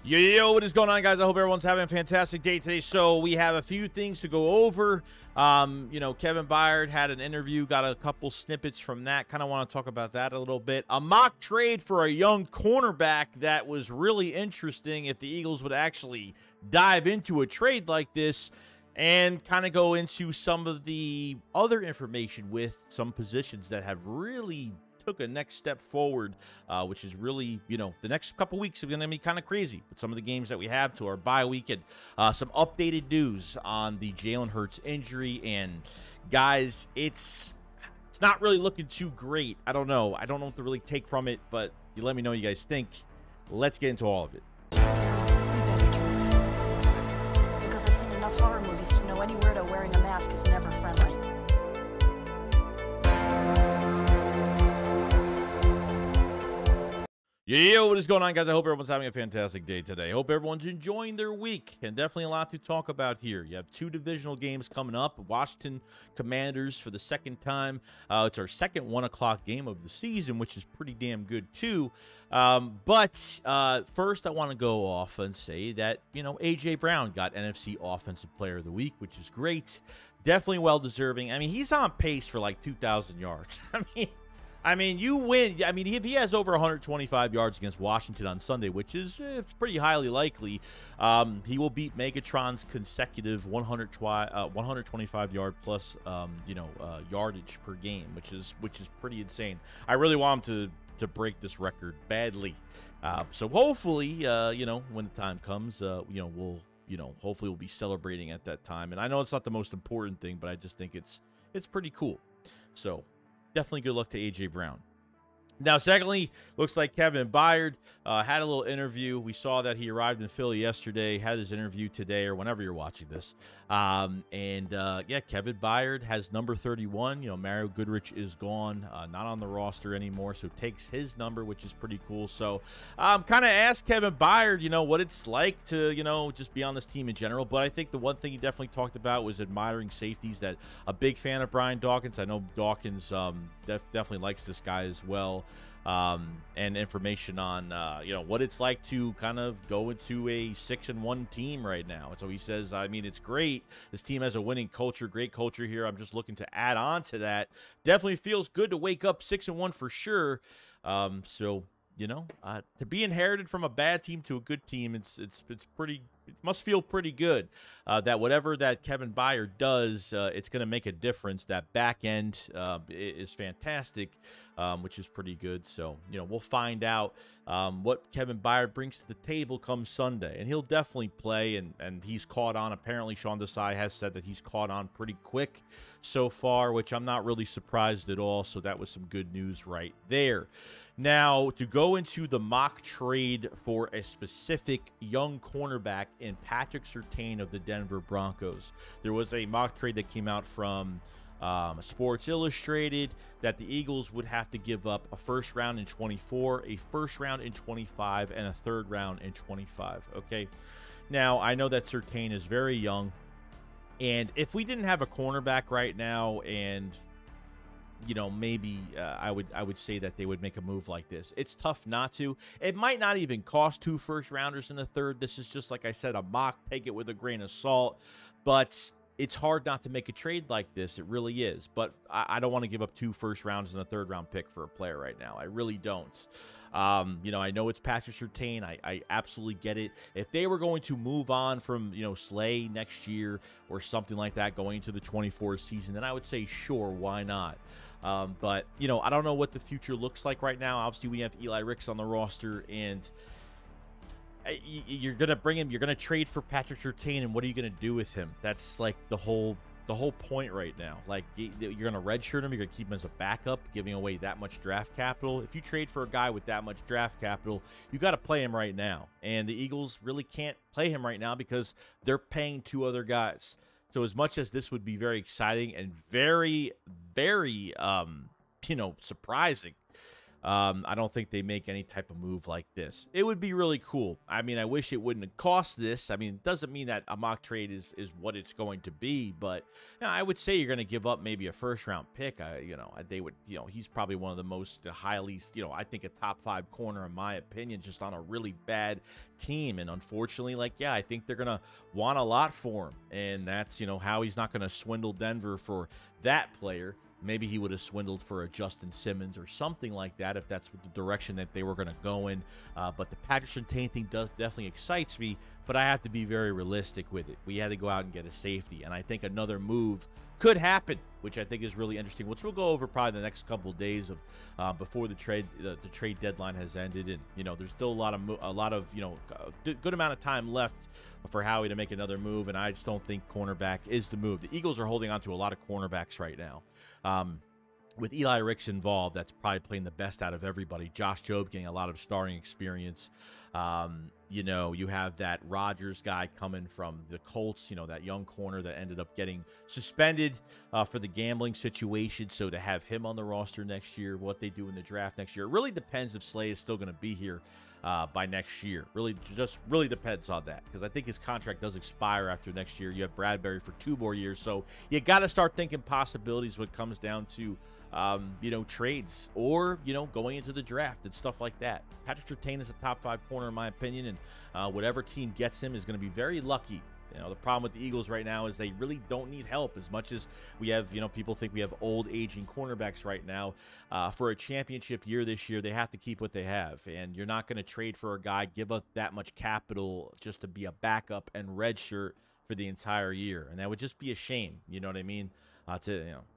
Yo, what is going on, guys? I hope everyone's having a fantastic day today. So we have a few things to go over. Kevin Byard had an interview, got a couple snippets from that. Kind of want to talk about that a little bit. A mock trade for a young cornerback that was really interesting if the Eagles would actually dive into a trade like this, and kind of go into some of the other information with some positions that have really took a next step forward, which is really, the next couple weeks are going to be kind of crazy with some of the games that we have to our bye week, and some updated news on the Herz injury. And guys, it's not really looking too great. I don't know what to really take from it, but you let me know what you guys think. Let's get into all of it. Because I've seen enough horror movies to know any weirdo wearing a mask is never friendly. Yo, what is going on, guys? I hope everyone's having a fantastic day today. I hope everyone's enjoying their week, and definitely a lot to talk about here. You have two divisional games coming up. Washington Commanders for the second time. It's our second 1 o'clock game of the season, which is pretty damn good too. But first, I want to go off and say that, A.J. Brown got NFC Offensive Player of the Week, which is great. Definitely well-deserving. I mean, he's on pace for like 2,000 yards. I mean, you win. I mean, if he has over 125 yards against Washington on Sunday, which is pretty highly likely, he will beat Megatron's consecutive 125 yard plus, yardage per game, which is pretty insane. I really want him to break this record badly. So hopefully, when the time comes, hopefully we'll be celebrating at that time. And I know it's not the most important thing, but I just think it's pretty cool. So definitely good luck to A.J. Brown. Now, secondly, looks like Kevin Byard had a little interview. We saw that he arrived in Philly yesterday, had his interview today or whenever you're watching this. Yeah, Kevin Byard has number 31. Mario Goodrich is gone, not on the roster anymore, so takes his number, which is pretty cool. So kind of asked Kevin Byard, what it's like to, just be on this team in general. But I think the one thing he definitely talked about was admiring safeties, that a big fan of Brian Dawkins. I know Dawkins definitely likes this guy as well. And information on what it's like to kind of go into a 6-1 team right now. And so he says, I mean, it's great. This team has a winning culture, great culture here. I'm just looking to add on to that. Definitely feels good to wake up 6-1 for sure. To be inherited from a bad team to a good team, it must feel pretty good that whatever that Kevin Byard does, it's going to make a difference. That back end is fantastic, which is pretty good. So, we'll find out what Kevin Byard brings to the table come Sunday. And he'll definitely play, and he's caught on. Apparently, Sean Desai has said that he's caught on pretty quick so far, which I'm not really surprised at all. So that was some good news right there. Now, to go into the mock trade for a specific young cornerback in Patrick Surtain of the Denver Broncos. There was a mock trade that came out from Sports Illustrated that the Eagles would have to give up a first round in 24, a first round in 25, and a third round in 25. Okay. Now, I know that Surtain is very young, and if we didn't have a cornerback right now, and maybe I would say that they would make a move like this. It's tough not to. It might not even cost 2 first-rounders in the third. This is just, like I said, a mock. Take it with a grain of salt. But it's hard not to make a trade like this. It really is. But I don't want to give up 2 first-rounders and a third-round pick for a player right now. I really don't. I know it's Patrick Surtain. I absolutely get it. If they were going to move on from, Slay next year or something like that going into the 24 season, then I would say, sure, why not? But, I don't know what the future looks like right now. Obviously, we have Eli Ricks on the roster, and you're going to bring him. You're going to trade for Patrick Surtain, and what are you going to do with him? That's like the whole point right now. Like, you're going to redshirt him. You're going to keep him as a backup, giving away that much draft capital. If you trade for a guy with that much draft capital, you got to play him right now. And the Eagles really can't play him right now because they're paying 2 other guys. So as much as this would be very exciting and very, very, surprising, I don't think they make any type of move like this. It would be really cool. I mean, I wish it wouldn't have cost this. I mean, it doesn't mean that a mock trade is what it's going to be, but I would say you're going to give up maybe a first-round pick. They would, he's probably one of the most highly, I think a top 5 corner in my opinion, just on a really bad team. And unfortunately, I think they're going to want a lot for him. And that's, how he's not going to swindle Denver for that player. Maybe he would have swindled for a Justin Simmons or something like that if that's the direction that they were going to go in. But the Patrick Surtain thing definitely excites me, but I have to be very realistic with it. We had to go out and get a safety, and I think another move could happen, which I think is really interesting, which we'll go over probably the next couple of days of before the trade deadline has ended. And there's still a lot of good amount of time left for Howie to make another move, and I just don't think cornerback is the move. The Eagles are holding on to a lot of cornerbacks right now. With Eli Ricks involved, that's probably playing the best out of everybody. Josh Jobe getting a lot of starting experience. You have that Rodgers guy coming from the Colts, that young corner that ended up getting suspended for the gambling situation. So to have him on the roster next year, what they do in the draft next year, it really depends if Slay is still going to be here by next year. Really depends on that, because I think his contract does expire after next year. You have Bradbury for 2 more years, so you got to start thinking possibilities when it comes down to trades or going into the draft and stuff like that. Patrick Surtain is a top 5 corner in my opinion, and whatever team gets him is going to be very lucky. The problem with the Eagles right now is they really don't need help as much as we have, people think we have old aging cornerbacks right now. For a championship year this year, they have to keep what they have. And you're not going to trade for a guy, give up that much capital just to be a backup and redshirt for the entire year. And that would just be a shame. You know what I mean?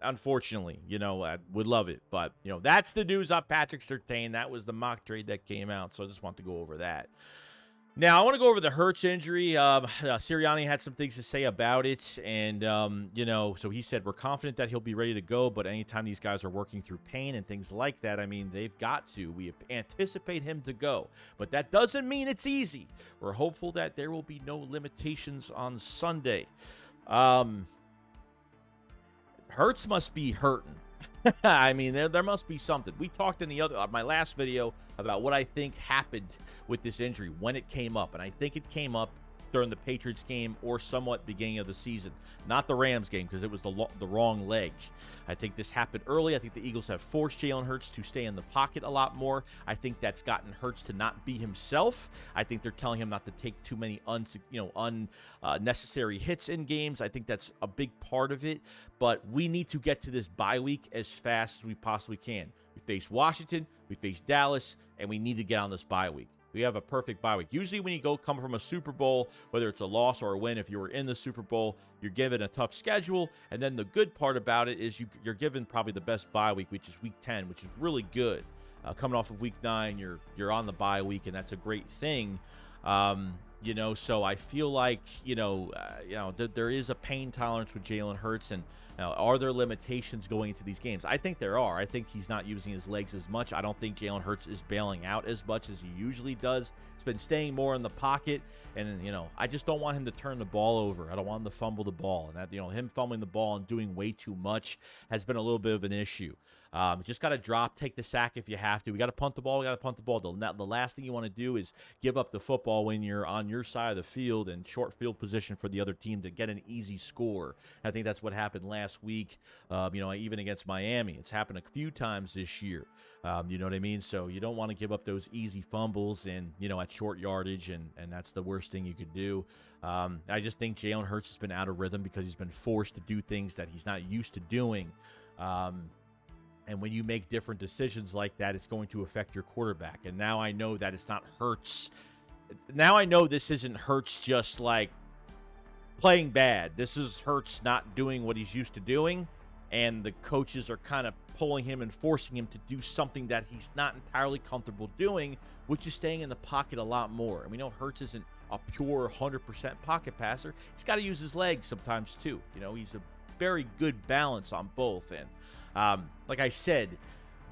Unfortunately, I would love it. But, that's the news on Patrick Surtain. That was the mock trade that came out. So I just want to go over that. Now, I want to go over the Herz injury. Sirianni had some things to say about it. And, so he said, we're confident that he'll be ready to go. But anytime these guys are working through pain and things like that, I mean, they've got to. We anticipate him to go. But that doesn't mean it's easy. We're hopeful that there will be no limitations on Sunday. Hertz must be hurting. I mean, there must be something. We talked in my last video about what I think happened with this injury when it came up, and I think it came up during the Patriots game or somewhat beginning of the season, not the Rams game, because it was the wrong leg. I think this happened early. I think the Eagles have forced Jalen Hurts to stay in the pocket a lot more. I think that's gotten Hurts to not be himself. I think they're telling him not to take too many unnecessary hits in games. I think that's a big part of it, but we need to get to this bye week as fast as we possibly can. We face Washington, we face Dallas, and we need to get on this bye week. We have a perfect bye week. Usually when you come from a Super Bowl, whether it's a loss or a win, if you were in the Super Bowl, you're given a tough schedule. And then the good part about it is you're given probably the best bye week, which is week 10, which is really good. Coming off of week 9, you're on the bye week, and that's a great thing. So I feel like, there is a pain tolerance with Jalen Hurts, and are there limitations going into these games? I think there are. I think he's not using his legs as much. I don't think Jalen Hurts is bailing out as much as he usually does. He's been staying more in the pocket, and, I just don't want him to turn the ball over. I don't want him to fumble the ball, and that, him fumbling the ball and doing way too much has been a little bit of an issue. Just got to take the sack if you have to. We got to punt the ball. The last thing you want to do is give up the football when you're on your side of the field and short field position for the other team to get an easy score. I think that's what happened last week, even against Miami. It's happened a few times this year. You know what I mean? So you don't want to give up those easy fumbles and, at short yardage, and that's the worst thing you could do. I just think Jalen Hurts has been out of rhythm because he's been forced to do things that he's not used to doing. And when you make different decisions like that, it's going to affect your quarterback. And now I know that it's not Hurts. Now I know this isn't Hurts just like playing bad. This is Hurts not doing what he's used to doing. And the coaches are kind of pulling him and forcing him to do something that he's not entirely comfortable doing, which is staying in the pocket a lot more. And we know Hurts isn't a pure 100% pocket passer. He's got to use his legs sometimes too. He's a very good balance on both. And like I said,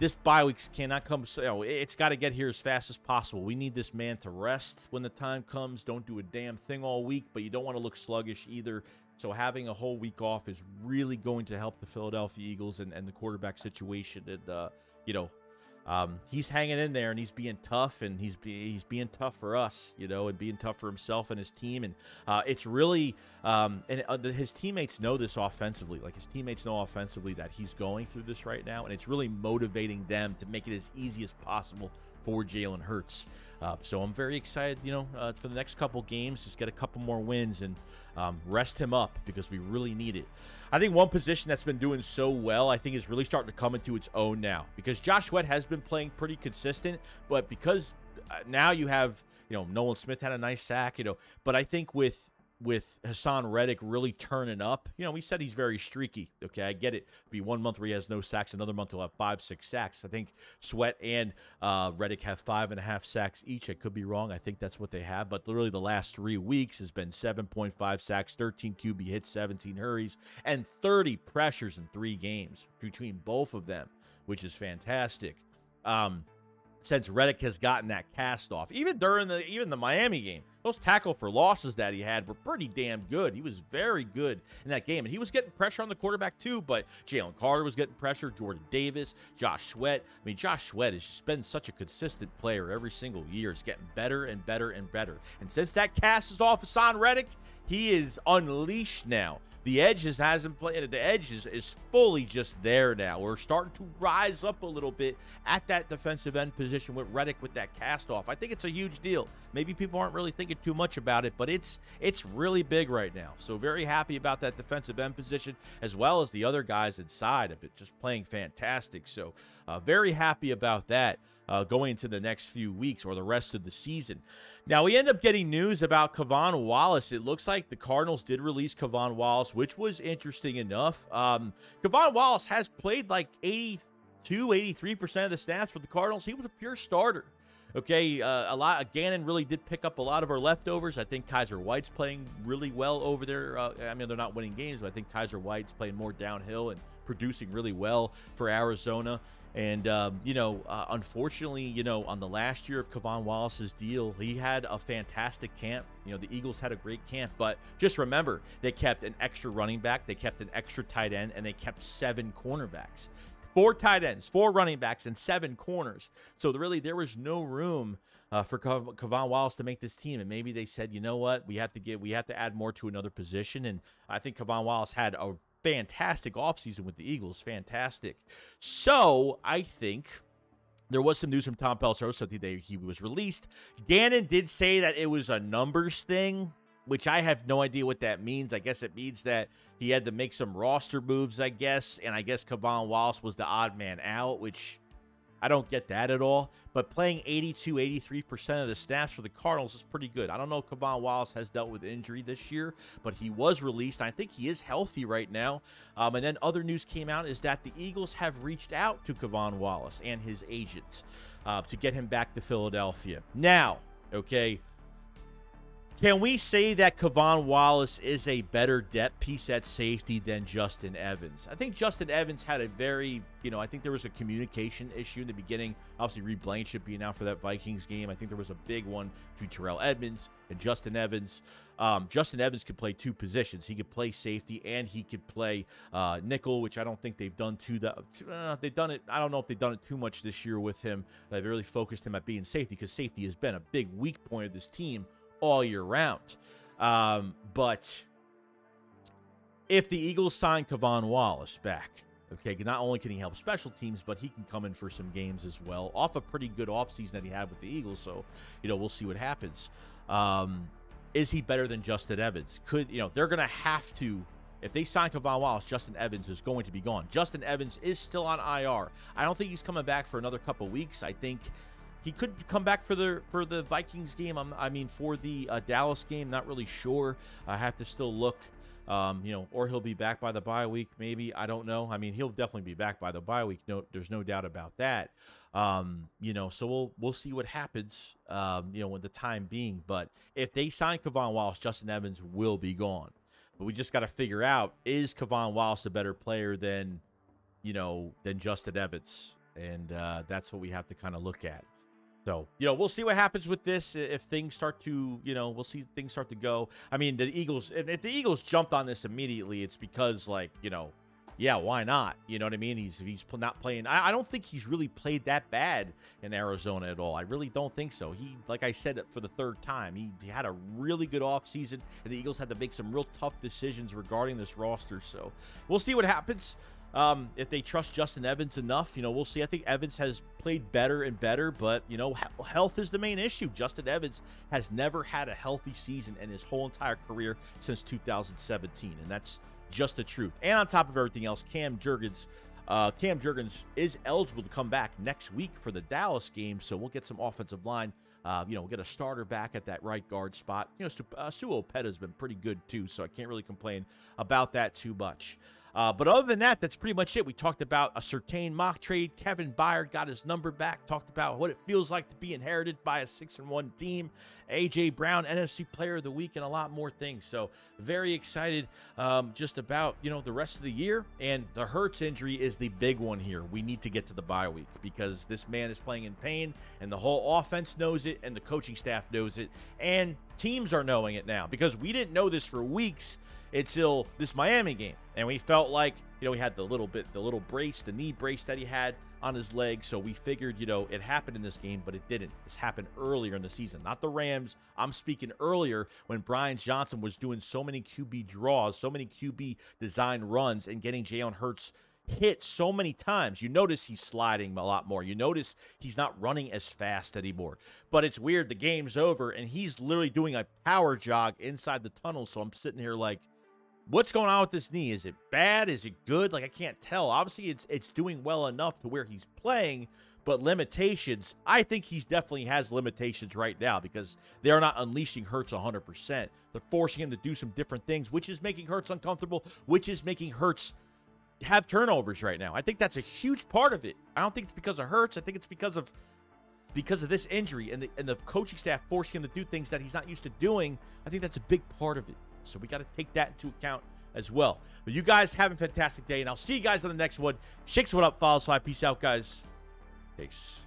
this bye week cannot come. It's got to get here as fast as possible. We need this man to rest when the time comes. Don't do a damn thing all week, but you don't want to look sluggish either. So having a whole week off is really going to help the Philadelphia Eagles and the quarterback situation. And he's hanging in there and he's being tough, and he's being tough for us, you know, and being tough for himself and his team. And it's really his teammates know this offensively. Like, his teammates know offensively that he's going through this right now, and it's really motivating them to make it as easy as possible for Jalen Hurts. So I'm very excited, you know, for the next couple games, just get a couple more wins and rest him up, because we really need it. I think one position that's been doing so well, I think, is really starting to come into its own now, because Josh Sweat has been playing pretty consistent, but because now you have, you know, Nolan Smith had a nice sack, you know, but I think with Hassan Reddick really turning up, you know, we said he's very streaky. Okay, I get it. Be 1 month where he has no sacks, another month he'll have 5-6 sacks. I think Sweat and Reddick have 5.5 sacks each. I could be wrong. I think that's what they have. But literally the last 3 weeks has been 7.5 sacks, 13 QB hits, 17 hurries, and 30 pressures in 3 games between both of them, which is fantastic. Since Reddick has gotten that cast off, even during the Miami game, those tackle for losses that he had were pretty damn good. He was very good in that game, and he was getting pressure on the quarterback too, but Jalen Carter was getting pressure, Jordan Davis, Josh Sweat. I mean, Josh Sweat has just been such a consistent player every single year. He's getting better and better and better. And since that cast is off Hassan Reddick, he is unleashed now. The edge hasn't played. The edge is fully just there now. We're starting to rise up a little bit at that defensive end position with Reddick with that cast off. I think it's a huge deal. Maybe people aren't really thinking too much about it, but it's really big right now. So very happy about that defensive end position, as well as the other guys inside of it, just playing fantastic. So very happy about that. Going into the next few weeks or the rest of the season. Now, we end up getting news about Kvon Wallace. It looks like the Cardinals did release Kvon Wallace, which was interesting enough. Kvon Wallace has played like 83% of the snaps for the Cardinals. He was a pure starter. Okay, Gannon really did pick up a lot of our leftovers. I think Kaiser White's playing really well over there. I mean, they're not winning games, but I think Kaiser White's playing more downhill and producing really well for Arizona. And, you know, unfortunately, you know, on the last year of Kvon Wallace's deal, he had a fantastic camp. You know, the Eagles had a great camp, but just remember, they kept an extra running back, they kept an extra tight end, and they kept 7 cornerbacks. 4 tight ends, 4 running backs, and 7 corners. So really, there was no room for Kvon Wallace to make this team. And maybe they said, you know what, we have to add more to another position. And I think Kvon Wallace had a fantastic offseason with the Eagles. Fantastic. So I think there was some news from Tom Pelissero. So the day he was released, Gannon did say that it was a numbers thing, which I have no idea what that means. I guess it means that he had to make some roster moves, I guess. And I guess Kvon Wallace was the odd man out, which I don't get that at all. But playing 83% of the snaps for the Cardinals is pretty good. I don't know if Kvon Wallace has dealt with injury this year, but he was released. I think he is healthy right now. And then other news came out is that the Eagles have reached out to Kvon Wallace and his agent to get him back to Philadelphia. Now, okay, can we say that Kvon Wallace is a better depth piece at safety than Justin Evans? I think Justin Evans had a very, you know, I think there was a communication issue in the beginning. Obviously, Reed Blanchard being out for that Vikings game. I think there was a big one between Terrell Edmonds and Justin Evans. Justin Evans could play 2 positions. He could play safety and he could play nickel, which I don't think they've done they've done it. I don't know if they've done it too much this year with him. They've really focused him at being safety, because safety has been a big weak point of this team all year round. But if the Eagles sign Kvon Wallace back, okay, not only can he help special teams, but he can come in for some games as well, off a pretty good offseason that he had with the Eagles. So, you know, we'll see what happens. Is he better than Justin Evans? They're going to have to, if they sign Kvon Wallace, Justin Evans is going to be gone. Justin Evans is still on IR. I don't think he's coming back for another couple weeks. I think he could come back for the Vikings game. I mean, for the Dallas game, not really sure. I have to still look. You know, or he'll be back by the bye week, maybe. I don't know. I mean, he'll definitely be back by the bye week. No, there's no doubt about that. You know, so we'll see what happens. You know, with the time being. But if they sign Kvon Wallace, Justin Evans will be gone. But we just got to figure out, is Kvon Wallace a better player than Justin Evans? And that's what we have to kind of look at. So, you know, we'll see what happens with this. If things start to, you know, we'll see things start to go. I mean, the Eagles, if the Eagles jumped on this immediately, it's because, like, you know, yeah, why not? You know what I mean? He's not playing. I don't think he's really played that bad in Arizona at all. I really don't think so. He, like I said for the third time, he had a really good offseason, and the Eagles had to make some real tough decisions regarding this roster. So we'll see what happens. If they trust Justin Evans enough, we'll see. I think Evans has played better and better, but, health is the main issue. Justin Evans has never had a healthy season in his whole entire career since 2017, and that's just the truth. And on top of everything else, Cam Jurgens is eligible to come back next week for the Dallas game, so we'll get some offensive line. We'll get a starter back at that right guard spot. Suo Opeta's been pretty good too, so I can't really complain about that too much. But other than that, that's pretty much it. We talked about a Surtain mock trade. Kevin Byard got his number back. Talked about what it feels like to be inherited by a 6-1 team. A.J. Brown, NFC Player of the Week, and a lot more things. So very excited just about, the rest of the year. And the Hertz injury is the big one here. We need to get to the bye week because this man is playing in pain, and the whole offense knows it, and the coaching staff knows it, and teams are knowing it now because we didn't know this for weeks until this Miami game. And we felt like, he had the little brace, the knee brace that he had on his leg. So we figured, it happened in this game, but it didn't. This happened earlier in the season, not the Rams. I'm speaking earlier when BrianJohnson was doing so many QB draws, so many QB design runs, and getting Jalen Hurts hit so many times. You notice he's sliding a lot more. You notice he's not running as fast anymore. But it's weird. The game's over, and he's literally doing a power jog inside the tunnel. So I'm sitting here like, what's going on with this knee? Is it bad? Is it good? Like, I can't tell. Obviously, it's doing well enough to where he's playing, but limitations, I think he definitely has limitations right now because they're not unleashing Hurts 100%. They're forcing him to do some different things, which is making Hurts uncomfortable, which is making Hurts have turnovers right now. I think that's a huge part of it. I don't think it's because of Hurts. I think it's because of this injury and the coaching staff forcing him to do things that he's not used to doing. I think that's a big part of it. So we got to take that into account as well. But you guys have a fantastic day, and I'll see you guys on the next one. Shakes, what up? Follow, slide. Peace out, guys. Peace.